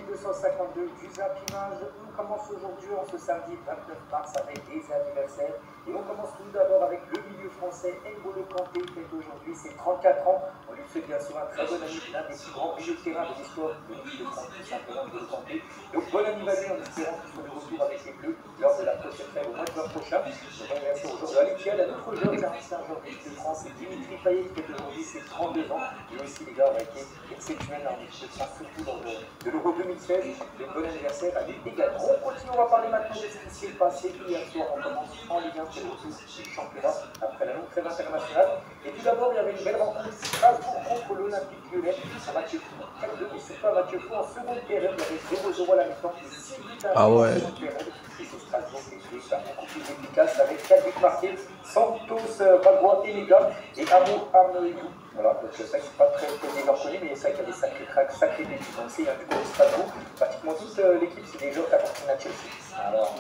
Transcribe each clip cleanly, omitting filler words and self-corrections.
1252 du zappinage. On commence aujourd'hui, en ce samedi 29 mars, avec des anniversaires. Et on commence tout d'abord avec le milieu français, N'Golo Kanté, qui est aujourd'hui ses 34 ans. On lui fait bien sûr un très bon ami, l'un des plus grands milieux de terrain de l'histoire de l'équipe de France, tout simplement, N'Golo Kanté. Donc bon anniversaire en espérant qu'il soit de retour avec les Bleus lors de la prochaine fête au mois de juin prochain. Donc anniversaire aujourd'hui à l'Étienne, un autre joueur, un ancien joueur de l'équipe de France, c'est Dimitri Payet, qui est aujourd'hui ses 32 ans. Et aussi les gars, a été exceptionnel en équipe de France, surtout lors de l'Euro 2016. Donc bon anniversaire à lui également. On continue, on va parler maintenant de ce qui s'est passé hier soir. On commence en Ligue 1, c'est le retour du championnat après la longue trêve internationale. Et tout d'abord, il y avait une belle rencontre Strasbourg contre l'Olympique Lyonnais. Un match fou, 4-2, mais c'est pas un match fou. En seconde période, il y avait 0-0 à la mi-temps, 6 buts à Ah ouais. en seconde période. Et c'est Strasbourg qui était beaucoup plus efficace avec 4 buts marqués. Santos, Bagua, Enega et Amo Amoedu. Voilà, donc c'est ça qui n'est pas très connu, mais c'est ça qu'il y a des sacrés cracks, sacrés débuts. Donc c'est du coup Strasbourg. Pratiquement toute l'équipe, c'est des joueurs qui appartiennent à Chelsea. Alors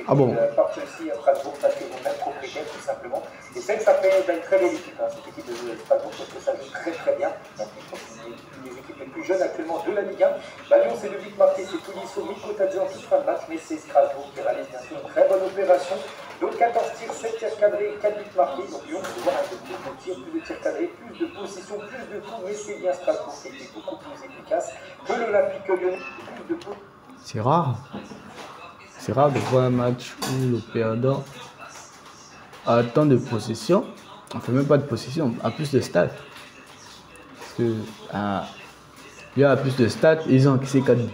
en gros, par Chelsea à Strasbourg parce qu'ils ont même propriétaire tout simplement. Et c'est que ça fait une très belle équipe, hein, cette équipe de Strasbourg, parce que ça joue très très bien. Donc une des équipes les plus jeunes actuellement de la Ligue 1. Lyon, c'est le but marqué, c'est Tolisso, Mikotadze en toute fin de match, mais c'est Strasbourg qui réalise bien sûr une très bonne opération. Donc 14 tirs, 7 tirs cadrés, 4 buts marqués. Donc Lyon, c'est voir un peu plus de tirs, plus de tirs cadrés, plus de possession, plus de tout, mais c'est bien Strasbourg qui était beaucoup plus efficace que l'Olympique Lyonnais, plus de tout. C'est rare. C'est rare de voir un match où le perdant a tant de possession. On ne fait même pas de possession, a plus de stats. Parce que il y a plus de stats, ils ont encaissé 4 buts.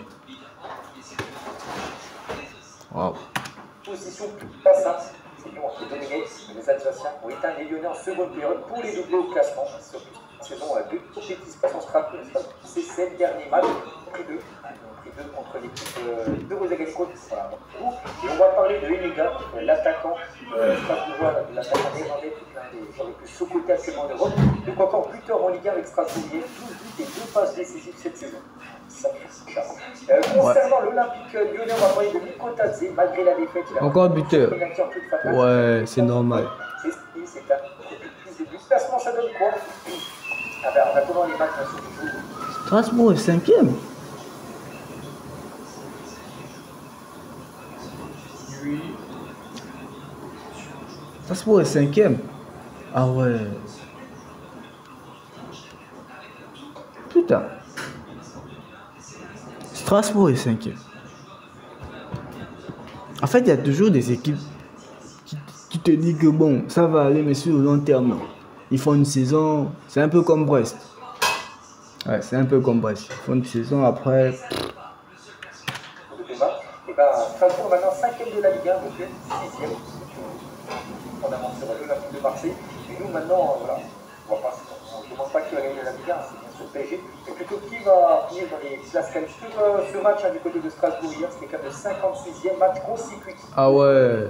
Wow. Position pas simple, c'est Lyon qui est dominé, les Alsaciens ont éteint les Lyonnais en seconde période pour les doubler au classement. Sur la saison, deux compétitions en Strasbourg, c'est 7 derniers matchs, pris 2. Pris 2 contre l'équipe de Rosagalco. Voilà. Et on va parler de Enega, l'attaquant strasbourgeois, l'attaquant néerlandais, l'un des joueurs les plus sous-cotés actuellement en Europe. Donc encore buteur en Ligue 1 avec Strasbourg, 12 buts et 2 passes décisives cette saison. Concernant l'Olympique Lyonnais, on va parler de Mikotadze, malgré la défaite. Encore buteur. Ouais, c'est normal. C'est un plus de buts. Placement, ça donne quoi? Ah ben, on a comment les matchs sur le jour. Strasbourg est 5e. Strasbourg est 5e. Ah ouais. Putain. Strasbourg est 5e. En fait, il y a toujours des équipes qui te disent que bon, ça va aller, mais sur le long terme, non. Ils font une saison, c'est un peu comme Brest. Ouais, c'est un peu comme Brest. Ils font une saison après. Et ben, Strasbourg maintenant 5e de la Ligue 1, donc 6e. On avance sur l'Olympique de Marseille. Et nous maintenant, voilà, on ne demande pas qui va gagner la Ligue 1, c'est bien sûr PSG. Mais plutôt qui va finir dans les classes qualifiées. Ce match du côté de Strasbourg hier, c'était quand même le 56e match consécutif. Ah ouais.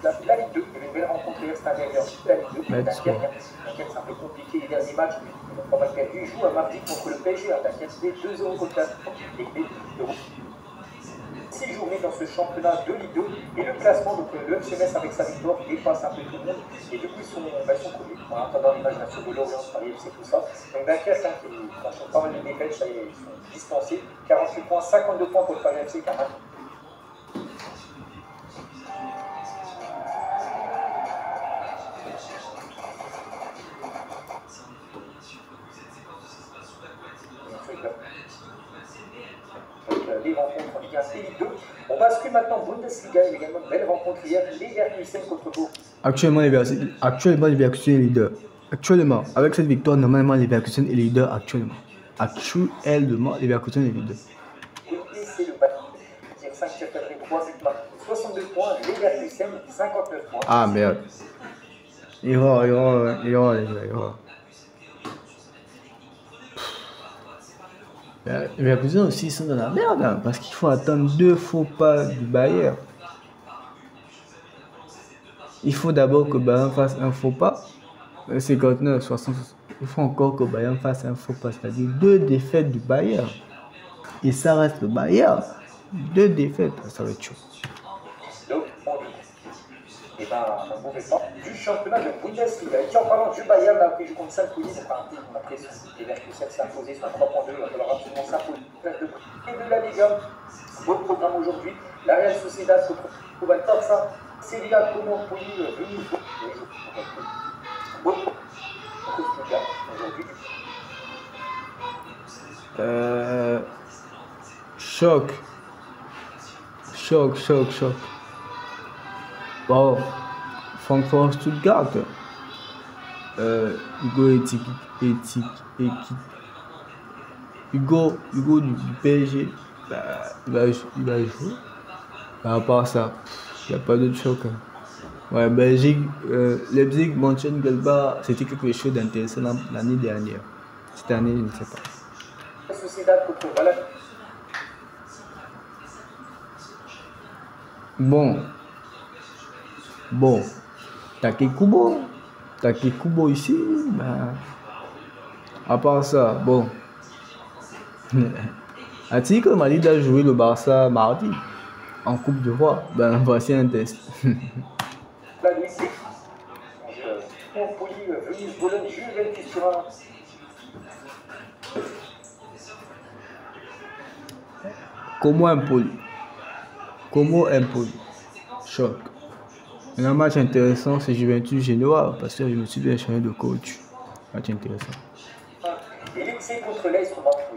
La Ligue 2, il y avait une belle rencontre hier, c'était un derrière la Ligue 2. Dunkerque, c'est un peu compliqué les derniers matchs. Ils ont pas mal perdu. Ils jouent à mardi contre le PSG. Dunkerque, c'était 2-0 contre la Ligue 2. 6 journées dans ce championnat de Ligue 2 et le classement, donc le FCMS avec sa victoire dépasse un peu tout le monde et du coup ils sont connus en attendant l'image nationale de Lorient, Paris FC, tout ça. Donc Dunkerque, qui franchement pas mal de défaites, ça y est, ils sont dispensés. 48 points, 52 points pour le Paris FC, quand même. Les rencontres en Ligue 1 et Ligue 2. On bascule maintenant en Bundesliga. Il y a également une belle rencontre hier. Leverkusen contre Bochum. Actuellement, Leverkusen est leader. Actuellement, avec cette victoire, normalement, Leverkusen est leader actuellement. Actuellement, Leverkusen est leader. Et c'est le battu. 5 tirs cadrés, 3 buts marqués, 62 points. Leverkusen, 59 points. Ah merde. Erreur. Les Leverkusen aussi sont dans la merde, hein, parce qu'il faut attendre 2 faux pas du Bayern. Il faut d'abord que Bayern fasse un faux pas. 59, 60. Il faut encore que Bayern fasse un faux pas, c'est-à-dire 2 défaites du Bayern. Et ça reste le Bayern. 2 défaites, ça va être chaud. Donc, et d'un mauvais pas du championnat de Bundesliga. Et en parlant du Bayern, là, après, je compte 5 points, donc on a pris les Leverkusen s'imposer sur 3.2, il va falloir absolument s'imposer. Et de la Liga, beau programme aujourd'hui. La Real Sociedad se trouve à Barça, Sevilla, Como, Poli, Venise, beau programme aujourd'hui. Choc. Bon, Francfort Stuttgart. Hugo du PSG, bah, il va jouer. À part ça, il n'y a pas d'autre choc. Hein. Ouais, Belgique, Leipzig, Mönchengladbach, c'était quelque chose d'intéressant l'année dernière. Cette année, je ne sais pas. Bon, Takekubo ici, bah, à part ça, bon. Atletico Madrid a joué le Barça mardi en Coupe du Roi. Ben, voici un test. Como Empoli. Choc. Un match intéressant, c'est Juventus Genoa, parce que je me suis bien changé de coach. Match intéressant.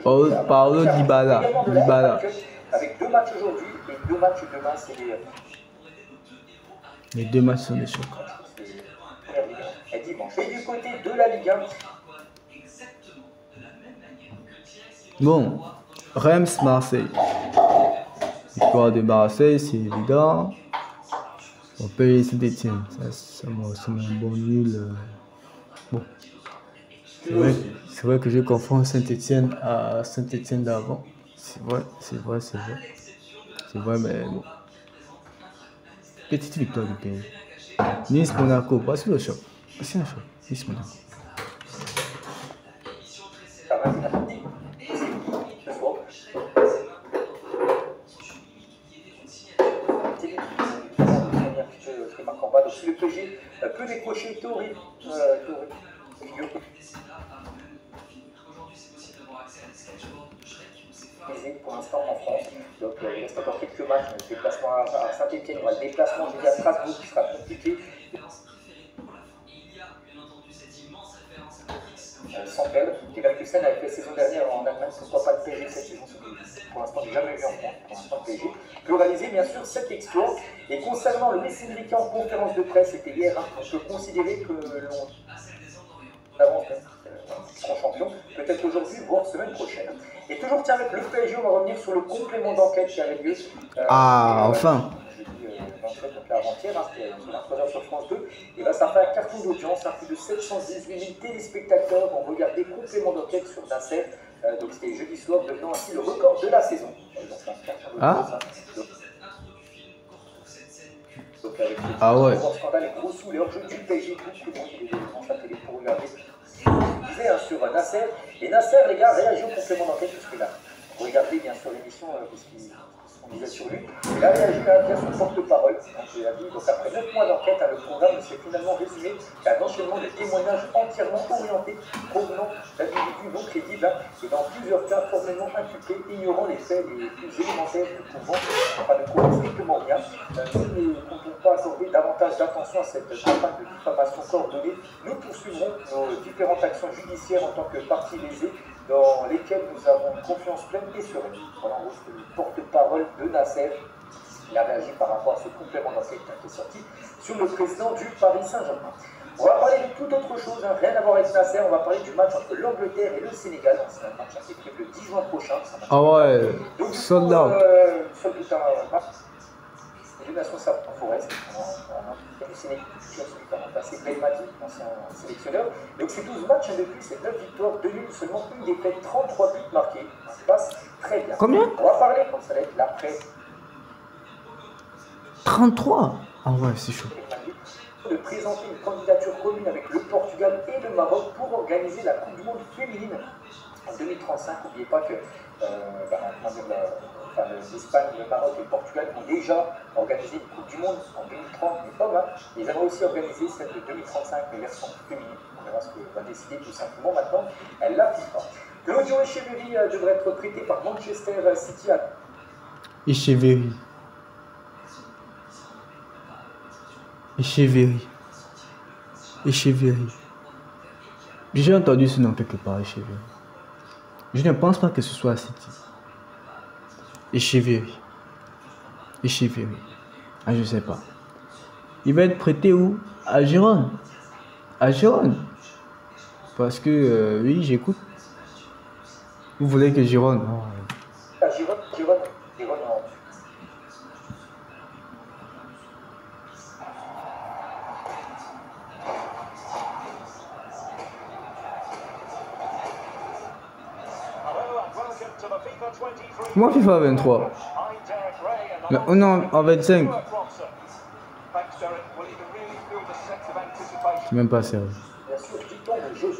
Paulo Dybala. Avec 2 matchs aujourd'hui et 2 matchs demain, c'est les 2 matchs sont des chocs. Et dimanche. Et du côté de la Ligue 1. Bon, Reims Marseille. Victoire de Marseille, c'est évident. On paye Saint-Etienne. Ça m'a un bon nul. Bon. C'est vrai que je confonds Saint-Etienne à Saint-Etienne d'avant. C'est vrai, mais bon. Petite victoire du pays. Nice-Monaco, voici le choc. Nice-Monaco. Le PSG peut décrocher Théorie. Pour l'instant en France. Donc il reste encore quelques matchs. Le déplacement à Saint-Etienne, il y aura le déplacement à Strasbourg qui sera compliqué. Sans perdre. Leverkusen avait fait la saison dernière en Allemagne, pourquoi pas le PSG cette saison. Pour l'instant, j'ai jamais vu en France. Pour l'instant, le PSG peut réaliser bien sûr cet exploit. Et concernant le Luis Enrique en conférence de presse, c'était hier, hein, on peut considérer que l'on avance seront champions, peut-être aujourd'hui, voire semaine prochaine. Et toujours tiens avec le PSG, on va revenir sur le complément d'enquête qui avait lieu. Enfin. Donc avant-hier, hein, c'était sur la 3h sur France 2, et là ça fait un carton d'audience, hein, plus de 718 000 téléspectateurs ont regardé complément d'enquête sur Nasser, donc c'était jeudi soir, devenant ainsi le record de la saison. Donc avec le gros scandale et gros sous les hors-jeux du PSG, beaucoup de monde qui est devant sa télé pour regarder disait, hein, sur Nasser. Et Nasser, les gars, réagit au complément d'enquête puisque là, regardez bien sûr l'émission, qu'on disait sur lui. Il a réagi via son porte-parole. Donc après 9 mois d'enquête, le programme s'est finalement résumé à un enchaînement de témoignages entièrement orientés, provenant d'individus non crédibles et dans plusieurs cas formellement inculpés, ignorant les faits les plus élémentaires ne prouvant strictement rien. Nous ne comptons pas accorder davantage d'attention à cette campagne de diffamation coordonnée. Nous poursuivrons nos différentes actions judiciaires en tant que partie lésée, dans lesquelles nous avons une confiance pleine et sereine. Voilà en gros le porte-parole de Nasser. Il a réagi par rapport à ce complément d'enquête qui est sorti sur le président du Paris Saint-Germain. On va parler de toute autre chose, hein, rien à voir avec Nasser, on va parler du match entre l'Angleterre et le Sénégal. C'est un match qui est prévu le 10 juin prochain. Ah ouais, soldat. Seul putain, l'élimination ça en Forest, du Sénégal, celui qui a remplacé Belmadi, ancien sélectionneur. Donc c'est 12 matchs depuis, c'est 9 victoires, 2 nuls, seulement une défaite, 33 buts marqués. Ça se passe très bien. Combien? On va parler, comme ça va être l'après. 33. Ah ouais, c'est chaud. De présenter une candidature commune avec le Portugal et le Maroc pour organiser la Coupe du Monde féminine en 2035. N'oubliez pas que enfin l'Espagne, le Maroc et le Portugal ont déjà organisé une Coupe du Monde en 2030, mais pas mal. Ils avaient aussi organisé celle de 2035, mais version féminine. On verra ce que va décider tout simplement maintenant la FIFA. Claudio Echeverri devrait être prêté par Manchester City à... Echeverri. Echeverri. Echeverri. J'ai entendu ce nom quelque part, Echeverri. Je ne pense pas que ce soit à City. Echeverri. Echeverri. Ah, je sais pas. Il va être prêté où? À Gérone. À Gérone. Parce que, oui, j'écoute. Vous voulez que Gérone? Non. À Gérone, non. Moi, FIFA 23. Là, on est en 25. C'est même pas sérieux. Bien sûr, dicton de jeu.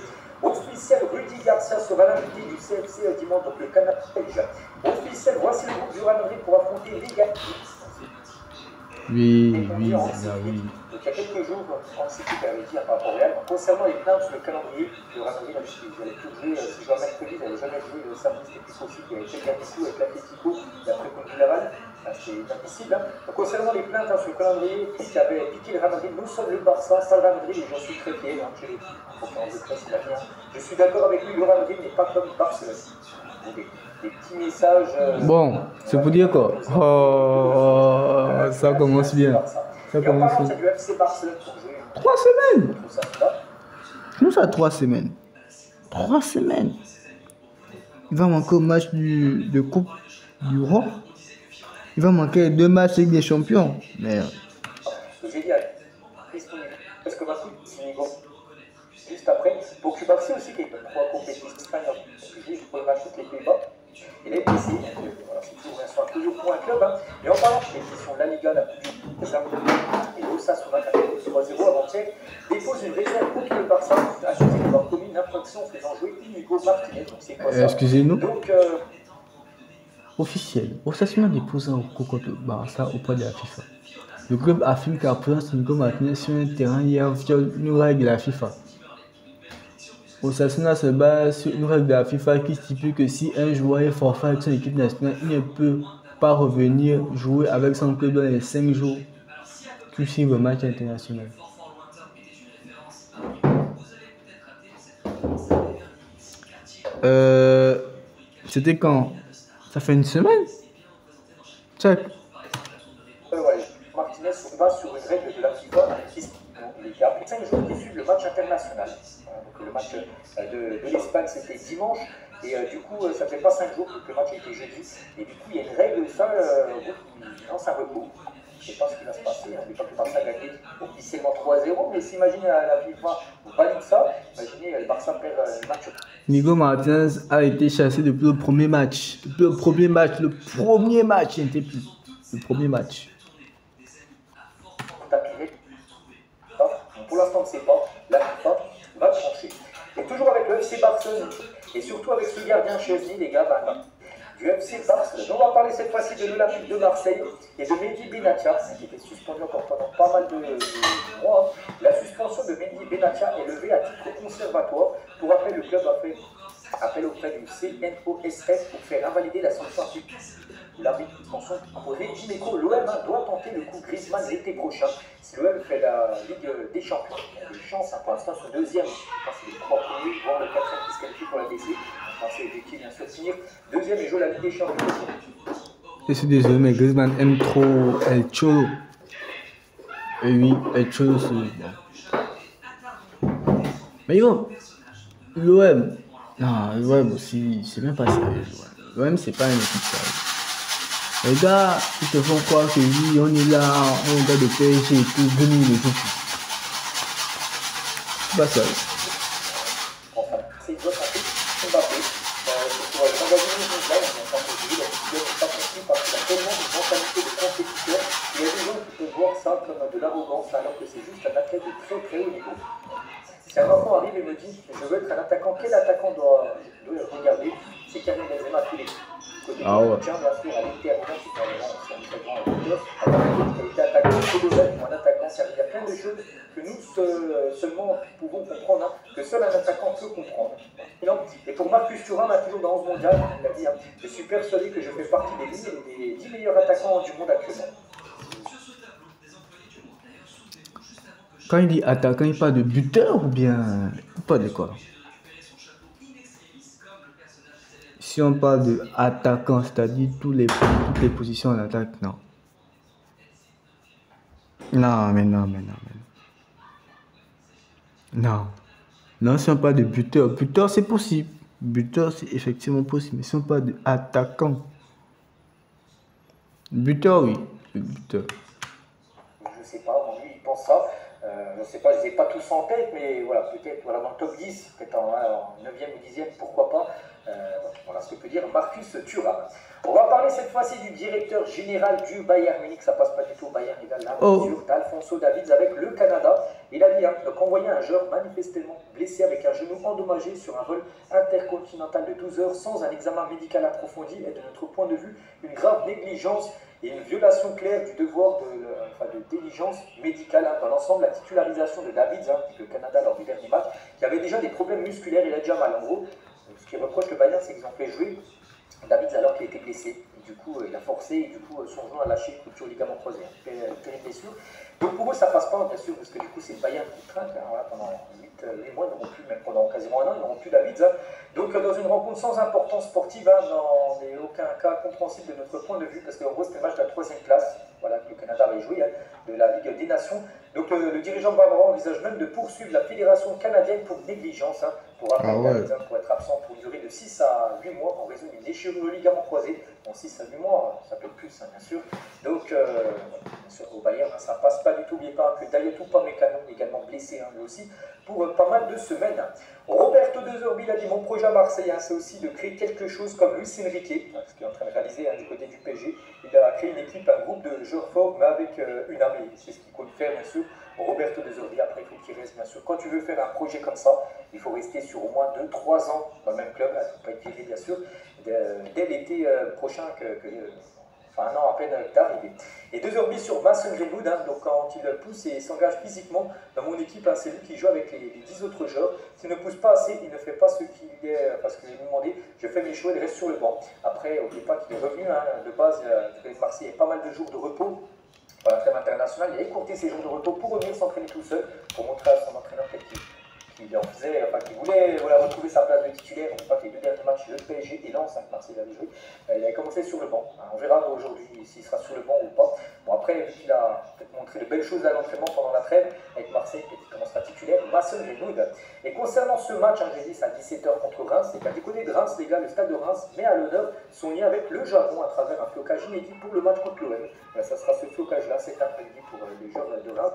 Officiel, Rudy Garcia sera l'invité du CFC dimanche, donc le Canada belge. Officiel, voici le groupe du Real Madrid pour affronter Liga. Oui. Donc il y a quelques jours, Franck City avait dit par rapport au Real, concernant les plaintes sur le calendrier, le Real Madrid avait dit qu'ils allaient tout jouer, si je vois mercredi, ils n'avaient jamais joué le samedi, c'était plus possible, il y avait fait gagner tout avec l'Atlético, et après contre Laval, c'est impossible. Donc concernant les plaintes sur le calendrier, qui avait piqué le Real Madrid, nous sommes le Barça, ça le Real Madrid, et j'en suis très fier, j'ai les conférences de presse, il a bien. Je suis d'accord avec lui, le Real Madrid n'est pas comme Barcelone. Des petits messages. Bon, c'est pour dire quoi? Oh, ça commence bien. Ça commence bien. 3 semaines. Comment ça, 3 semaines? 3 semaines. Il va manquer au match de Coupe du Roi. Il va manquer 2 matchs avec des champions. Merde. Génial. Parce que ma coupe, c'est bon. Juste après, pour Cubaxi aussi, qui est 3 compétitions espagnoles. Juste pour le match contre les Pays-Bas. Il est blessé, voilà, c'est toujours pour un club. Hein. Et en parlant des questions de la Liga, la Coupe du Monde, et l'Osasuna qui a fait 3-0 avant-hier, dépose une réserve contre le Barça, accusé d'avoir commis une infraction faisant jouer Inigo Martinez. Donc c'est quoi ça? Excusez-nous. Donc, officiel, Osasuna dépose un recours contre le Barça auprès de la FIFA. Le club affirme qu'en présence Inigo Martinez sur un terrain, il y a une règle de la FIFA. Osasuna se base sur une règle de la FIFA qui stipule que si un joueur est forfait avec son équipe nationale, il ne peut pas revenir jouer avec son club dans les 5 jours qui suivent le match international. C'était quand? Ça fait une semaine? Check. Martinez se base sur une règle de la FIFA qui a pris 5 jours qui suivent le match international. Donc le match de l'Espagne c'était dimanche et du coup ça ne fait pas 5 jours que le match a été jeudi et du coup il y a une règle ça lance un recours. Je ne sais pas ce qui va se passer, on n'est pas que Barça a gagné officiellement 3-0, mais s'imagine la FIFA valide ça, imaginez le Barça perd le match. Inigo Martinez a été chassé depuis le premier match. Le premier match, il n'était plus. Le premier match. Pour l'instant, on ne sait pas. La FIFA va trancher. Et toujours avec le FC Barcelone, et surtout avec ce gardien Chesney, les gars, du FC Barcelone. On va parler cette fois-ci de l'Olympique de Marseille et de Mehdi Benatia, qui était suspendu encore pendant pas mal de mois. La suspension de Mehdi Benatia est levée à titre conservatoire. Pour rappel, le club a fait appel auprès du CNOSF pour faire invalider la sanction appliquée. L'arbitre de suspension proposé, Dimeco, l'OM doit tenter le coup Griezmann l'été prochain. Si l'OM fait la Ligue des Champions, il y a des chances pour l'instant sur deuxième. Je pense que c'est les 3 premiers, voire le 4e qui se qualifie pour la DC. Enfin, c'est l'objectif bien sûr de finir deuxième et jouer la Ligue des Champions. Je suis désolé, mais Griezmann aime trop El Cholo. Et oui, El Cholo, c'est bon. Mais yo, l'OM. Non, l'OM aussi, c'est même pas sérieux. L'OM, c'est pas une équipe sérieuse. Les gars, ils te font croire que oui, on est là, on regarde le PSG et tout, venez le tout. C'est pas sérieux. Enfin, c'est une autre affaire, c'est Mbappé. Pour le magazine mondial, on entend que lui, la Ligue n'est pas compris parce qu'il a tellement de mentalité de compétiteur. Il y a des gens qui peuvent voir ça comme de l'arrogance, alors que c'est juste un athlète de très très haut niveau. Si un enfant arrive et me dit je veux être un attaquant, quel attaquant doit regarder? C'est Karim Benzema tous les coups. côté Ah ouais. tiens, bien sûr, à l'Inter, c'est vraiment un attaquant qui a été attaquant, un attaquant, il y a plein de choses que nous seulement pouvons comprendre, hein, que seul un attaquant peut comprendre. Et pour Marcus Thuram, toujours dans 11 mondial, il a dit, hein, je suis persuadé que je fais partie des 10 meilleurs attaquants du monde actuellement. Quand il dit attaquant, il parle de buteur ou bien il parle de quoi? Si on parle de attaquant, c'est-à-dire toutes les positions en attaque, non. Non, mais non, mais non, mais non. Non. Non, si on parle de buteur, buteur c'est possible. Buteur c'est effectivement possible. Mais si on parle de attaquant, buteur oui, le buteur. Je sais pas, bon, lui il pense ça. Je sais pas, je les ai pas tous en tête, mais voilà, peut-être voilà, dans le top 10, peut-être en 9e ou 10e, pourquoi pas. Voilà ce que peut dire Marcus Thuram. On va parler cette fois-ci du directeur général du Bayern Munich, ça passe pas du tout au Bayern, il a la mesure d'Alphonso Davids avec le Canada. Il a dit, hein, donc envoyer un joueur manifestement blessé avec un genou endommagé sur un vol intercontinental de 12 heures sans un examen médical approfondi est de notre point de vue une grave négligence et une violation claire du devoir de diligence médicale, hein, dans l'ensemble. La titularisation de Davids, hein, le Canada lors du dernier match, qui avait déjà des problèmes musculaires, il a déjà mal. En gros, ce qui reproche le Bayern, c'est qu'ils ont fait jouer Davids alors qu'il était blessé. Et du coup, il a forcé, et du coup, son genou a lâché, rupture ligament croisé, une terrible blessure. Donc pour eux, ça passe pas, bien sûr, parce que du coup, c'est le Bayern qui trinque. Hein, voilà, pendant 8 mois, ils n'auront plus, même pendant quasiment un an, ils n'auront plus Davids. Hein. Donc dans une rencontre sans importance sportive, hein, dans aucun cas compréhensible de notre point de vue, parce qu'en gros, c'était le match de la 3e classe, voilà, que le Canada avait joué, hein, de la Ligue des Nations. Donc le dirigeant bavarois envisage même de poursuivre la fédération canadienne pour négligence, hein, pour être absent pour une durée de 6 à 8 mois en raison d'une déchirure de ligament croisé. Bon, 6 à 8 mois, ça peut être plus, hein, bien sûr. Donc, bien sûr, au Bayern, hein, ça passe pas du tout. N'oubliez pas que Dayot Upamecano est également blessé, hein, lui aussi, pour pas mal de semaines. Roberto De Zerbi a dit, mon projet à Marseille, hein, c'est aussi de créer quelque chose comme Luis Enrique, hein, ce qu'il est en train de réaliser, hein, du côté du PSG. Il a créé une équipe, un groupe de joueurs forts, mais avec une âme, et c'est ce qu'il compte faire, bien sûr. Roberto De Zerbi, après, il faut qu'il reste, bien sûr. Quand tu veux faire un projet comme ça, il faut rester sur au moins 2-3 ans dans le même club. Il ne faut pas être viré, bien sûr, dès l'été prochain, enfin un an à peine d'arrivée. Et De Zerbi sur Mason Greenwood, hein, donc quand il pousse et s'engage physiquement dans mon équipe, hein, c'est lui qui joue avec les 10 autres joueurs. S'il ne pousse pas assez, il ne fait pas ce qu'il est, parce qu'il est demandé. Je fais mes choix, il reste sur le banc. Après, n'oubliez pas qu'il est revenu, hein, de base, avec Marseille, il y a pas mal de jours de repos. Pour la trêve internationale, il a écourté ses jours de repos pour revenir s'entraîner tout seul, pour montrer à son entraîneur qu'il en faisait, enfin qu'il voulait voilà, retrouver sa place de titulaire. On ne pas que les 2 derniers matchs, le PSG et Lens, avec Marseille avait joué, il avait commencé sur le banc. On verra aujourd'hui s'il sera sur le banc ou pas. Bon, après, vu qu'il a peut-être montré de belles choses à l'entraînement pendant la trêve, avec Marseille, peut-être qu'il commencera titulaire, Mason Greenwood. Et concernant ce match, hein, j'ai dit, c'est à 17h contre Reims, c'est qu'à du côté de Reims, les gars, le stade de Reims met à l'honneur son lien avec le Japon à travers un flocage inédit pour le match contre l'OM. Ça sera ce flocage-là cet après-midi pour les joueurs de Reims.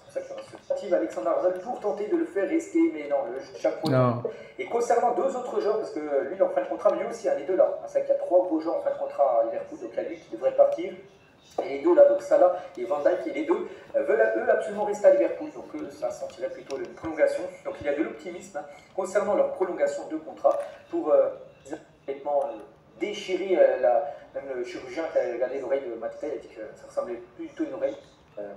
C'est pour ça qu'il y aura ce Alexandre Arnold pour tenter de le faire rester, mais non, chaque fois. Non. Et concernant 2 autres joueurs, parce que lui il est en fin de contrat, mais lui aussi, hein, les 2 là. C'est vrai qu'il y a 3 gros joueurs en fin de contrat à Liverpool, donc il y a lui qui devrait partir. Et les 2 là, donc Salah et Van Dijk, et les 2 veulent eux absolument rester à Liverpool, donc eux, ça sentirait plutôt une prolongation. Donc il y a de l'optimisme, hein, concernant leur prolongation de contrat pour complètement déchirer même le chirurgien qui a regardé l'oreille de Mateta, il a dit que ça ressemblait plus du tout à une oreille.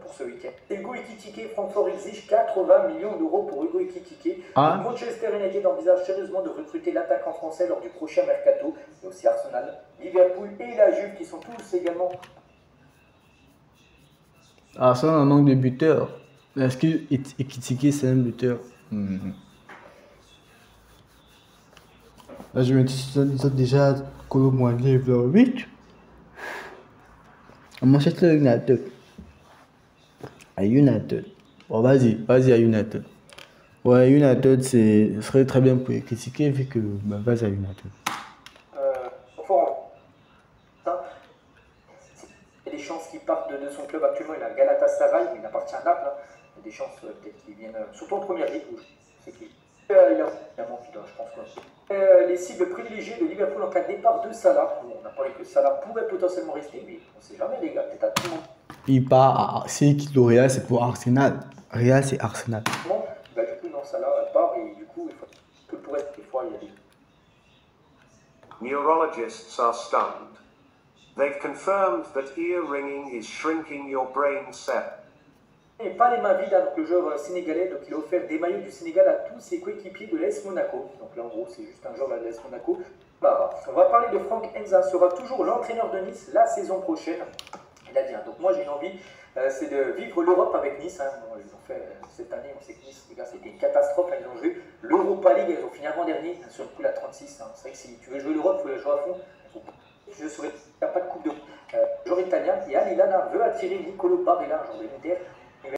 Pour ce week-end. Hugo Ekitike, Francfort exige 80 millions d'euros pour Hugo Ekitike. Ah. Manchester United envisage sérieusement de recruter l'attaquant français lors du prochain mercato. Il y a aussi Arsenal, Liverpool et la Juve qui sont tous également. Arsenal en manque de buteur. Est-ce que Ekitike c'est un buteur? Là, je me dis, ils ont déjà Colomboigny vers 8. Manchester United. À United. Bon, vas-y à United. Ouais, United, ce serait très bien pour critiquer vu que vas-y à United. Il y a des chances qu'il parte de son club actuellement. Il a Galatasaray, mais il appartient à Naples. Il y a des chances peut-être qu'il vienne, surtout en première ligue. C'est qui il a évidemment, je pense quoi. Les cibles privilégiées de Liverpool en cas de départ de Salah. Bon, on a parlé que Salah pourrait potentiellement rester, mais on ne sait jamais, les gars. Peut-être à tout le monde. Il part, c'est qui le Real, c'est pour Arsenal. Real, c'est Arsenal. Bon, du coup, non, Salah part et du coup, il pourrait des fois y aller. Neurologists are stunned. They've confirmed that ear ringing is shrinking your brain cells. Et pas les mains vides avec le joueur sénégalais, donc il a offert des maillots du Sénégal à tous ses coéquipiers de l'AS Monaco. Donc là en gros c'est juste un joueur de l'AS Monaco. Bah, on va parler de Franck Enza, sera toujours l'entraîneur de Nice la saison prochaine. Il a dit, hein, donc moi j'ai une envie, c'est de vivre l'Europe avec Nice. Hein. Bon, ils ont fait cette année, on sait que Nice, les gars, c'était une catastrophe. Hein. Ils ont joué l'Europa League, ils ont fini avant-dernier, hein, sur le coup la 36. Hein. C'est vrai que si tu veux jouer l'Europe, il faut la jouer à fond. Je souhaite qu'il n'y a pas de coupe de joueur italien. Et Al Hilal veut attirer Nicolo Barella, un joueur de l'Inter,